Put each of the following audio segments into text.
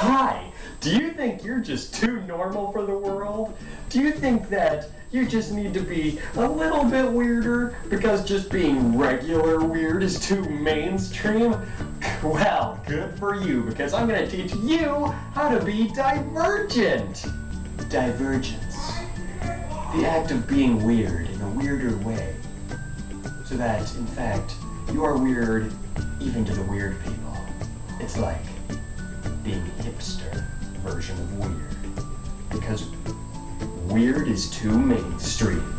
Hi, do you think you're just too normal for the world? Do you think that you just need to be a little bit weirder because just being regular weird is too mainstream? Well, good for you, because I'm going to teach you how to be divergent. Divergence. The act of being weird in a weirder way. So that, in fact, you are weird even to the weird people. It's like being hipster version of weird. Because weird is too mainstream.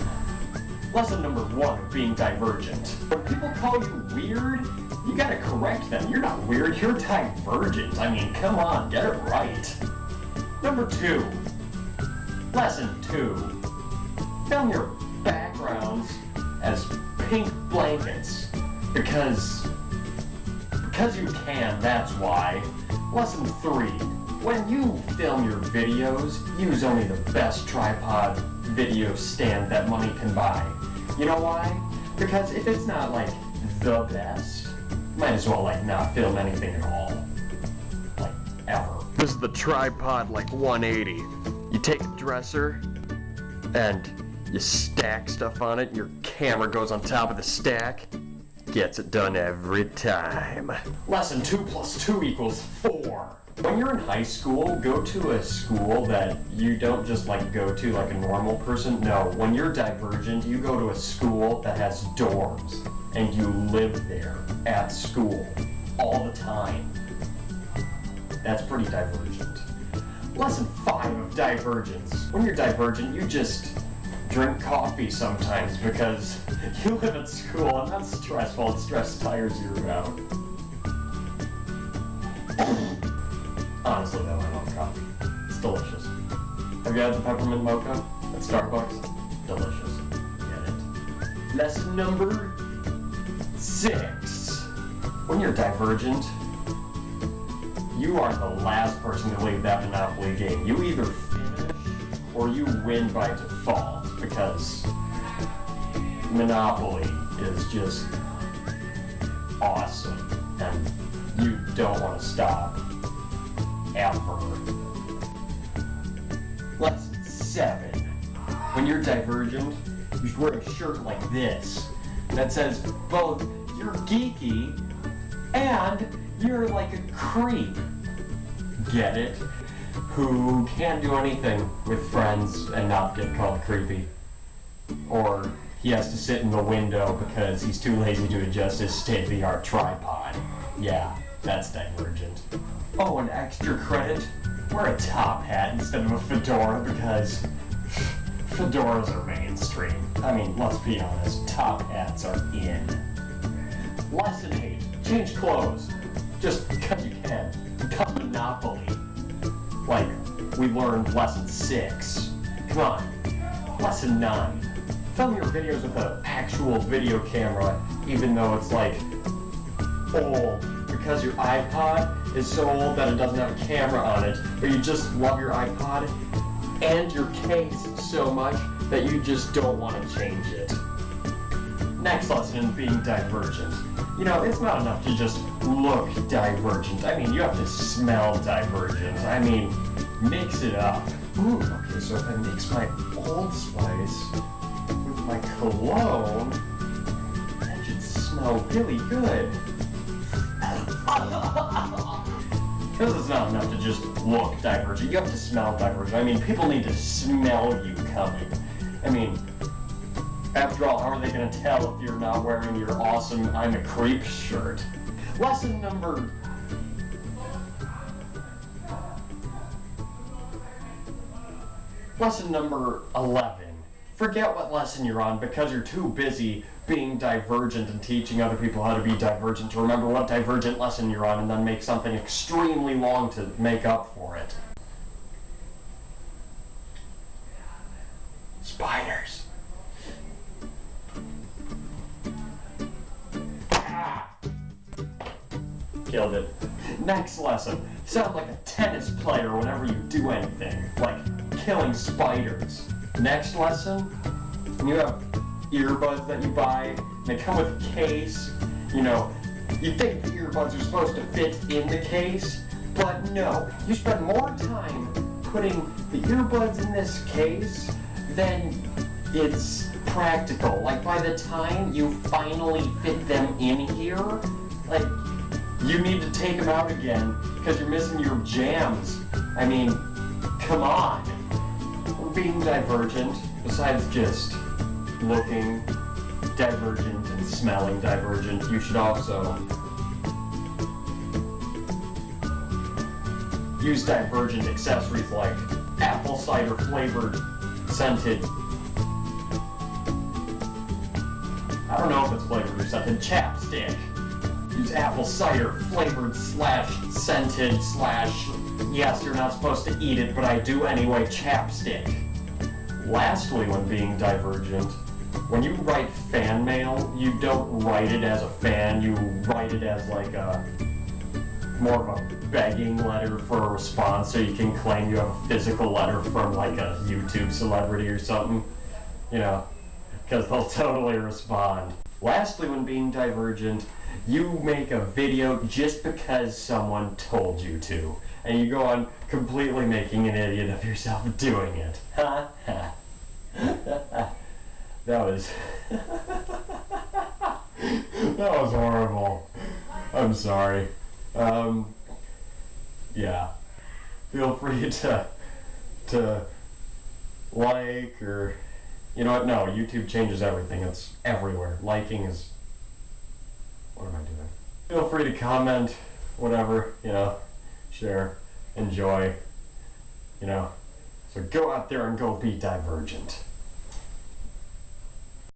Lesson number 1 of being divergent. When people call you weird, you gotta correct them. You're not weird, you're divergent. I mean, come on, get it right. Number 2. Lesson 2. Film your backgrounds as pink blankets. Because you can, that's why. Lesson 3. When you film your videos, use only the best tripod video stand that money can buy. You know why? Because if it's not like the best, might as well like not film anything at all. Like ever. This is the tripod like 180. You take a dresser and you stack stuff on it, your camera goes on top of the stack. Gets it done every time. Lesson 2 + 2 = 4. When you're in high school, go to a school that you don't just like go to like a normal person. No, when you're divergent, you go to a school that has dorms and you live there at school all the time. That's pretty divergent. Lesson 5 of divergence. When you're divergent, you just drink coffee sometimes because you live at school and that's stressful and stress tires you out. Honestly though, I love coffee. It's delicious. Have you had the peppermint mocha at Starbucks? Delicious. Get it. Lesson number 6. When you're divergent, you are the last person to leave that Monopoly game. You either finish or you win by default because Monopoly is just awesome and you don't want to stop. Ever. Lesson 7. When you're divergent, you should wear a shirt like this that says both you're geeky and you're like a creep. Get it? Who can't do anything with friends and not get called creepy. Or he has to sit in the window because he's too lazy to adjust his state-of-the-art tripod. Yeah, that's divergent. Oh, an extra credit? Wear a top hat instead of a fedora because fedoras are mainstream. I mean, let's be honest, top hats are in. Lesson 8. Change clothes. Just because you can. Become Monopoly. Like we learned lesson 6. Come on. Lesson 9. Film your videos with an actual video camera, even though it's like old. Because your iPod is so old that it doesn't have a camera on it, but you just love your iPod and your case so much that you just don't want to change it. Next lesson in being divergent. You know, it's not enough to just look divergent. I mean, you have to smell divergent. I mean, mix it up. Ooh, okay, so if I mix my Old Spice with my cologne, that should smell really good. Because it's not enough to just look divergent, you have to smell divergent. I mean, people need to smell you coming. I mean, after all, how are they going to tell if you're not wearing your awesome I'm a creep shirt? Lesson number 11. Forget what lesson you're on because you're too busy being divergent and teaching other people how to be divergent to remember what divergent lesson you're on and then make something extremely long to make up for it. Spiders. Killed it. Next lesson. Sound like a tennis player whenever you do anything, like killing spiders. Next lesson, you have earbuds that you buy, they come with a case. You know, you think the earbuds are supposed to fit in the case, But no, you spend more time putting the earbuds in this case than it's practical. Like, by the time you finally fit them in here, like, you need to take them out again because you're missing your jams. I mean, come on. We're being divergent, besides just looking divergent and smelling divergent. You should also use divergent accessories like apple cider flavored scented, I don't know if it's flavored or scented, chapstick. Use apple cider flavored slash scented slash, yes, you're not supposed to eat it, but I do anyway, chapstick. Lastly, when being divergent, when you write fan mail, you don't write it as a fan, you write it as like a more of a begging letter for a response, so you can claim you have a physical letter from like a YouTube celebrity or something, you know, because they'll totally respond. Lastly, when being divergent, you make a video just because someone told you to, and you go on completely making an idiot of yourself doing it. Ha ha. That was that was horrible. I'm sorry. Yeah. Feel free to like, or you know what? No, YouTube changes everything. It's everywhere. Liking is, what am I doing? Feel free to comment, whatever, you know, share, enjoy, you know. So go out there and go be divergent.